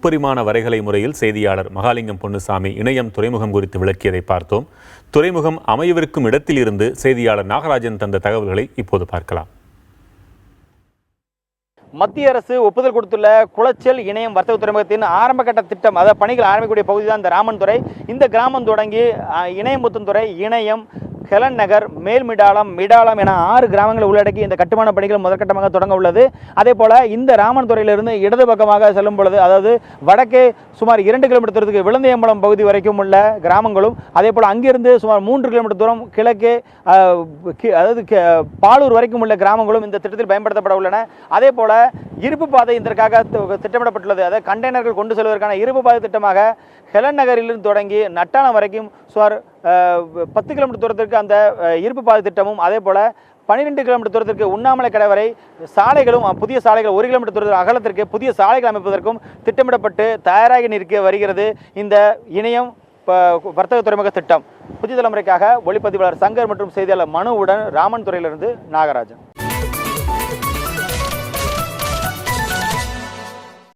முப்பரிமாண வரைகலை முறையில் செய்தியாளர் மகாலிங்கம் பொன்னுசாமி இணையம் துறைமுகம் குறித்து விளக்கியதை பார்த்தோம். துறைமுகம் அமையவிருக்கும் இடத்தில் இருந்து செய்தியாளர் நாகராஜன் தந்த தகவல்களை இப்போது பார்க்கலாம். மத்திய அரசு ஒப்புதல் கொடுத்துள்ள குளச்சல் இணையம் வர்த்தக துறைமுகத்தின் ஆரம்பகட்ட திட்டம், அதாவது பணிகள் ஆரம்பிக்கக்கூடிய பகுதி தான் இந்த ராமன் துறை. இந்த கிராமம் தொடங்கி இணையமுத்துந்துறை, இணையம், ஹெலன் நகர், மேல்மிடாலம், மிடாலம் என 6 கிராமங்களை உள்ளடக்கி இந்த கட்டுமான பணிகள் முதற்கட்டமாக தொடங்க உள்ளது. அதே போல இந்த ராமன் துறையிலிருந்து இடது பக்கமாக செல்லும் பொழுது, அதாவது வடக்கே சுமார் 2 கிலோமீட்டர் தூரத்துக்கு விளந்தையம்பலம் பகுதி வரைக்கும் உள்ள கிராமங்களும், அதே போல் அங்கிருந்து சுமார் 3 கிலோமீட்டர் தூரம் கிழக்கே அதாவது பாலூர் வரைக்கும் உள்ள கிராமங்களும் இந்த திட்டத்தில் பயன்படுத்தப்பட உள்ளன. அதே போல இருப்பு பாதை இதற்காக திட்டமிடப்பட்டுள்ளது. அதாவது கண்டெய்னர்கள் கொண்டு செல்வதற்கான இருப்பு பாதை திட்டமாக ஹெலன் நகரிலிருந்து தொடங்கி நட்டாலம் வரைக்கும் சுமார் 10 கிலோமீட்டர் தூரத்திற்கு அந்த இருப்பு பாதை திட்டமும், அதே போல் 12 கிலோமீட்டர் தூரத்திற்கு உண்ணாமலை கடை வரை சாலைகளும், புதிய சாலைகள் 1 கிலோமீட்டர் தூரத்தில் அகலத்திற்கு புதிய சாலைகள் அமைப்பதற்கும் திட்டமிடப்பட்டு தயாராகி நிற்க வருகிறது இந்த இணையம் வர்த்தக துறைமுக திட்டம். புதிய தலைமுறைக்காக ஒளிப்பதிவாளர் சங்கர் மற்றும் செய்தியாளர் மனுவுடன் ராமன் துறையிலிருந்து நாகராஜன்.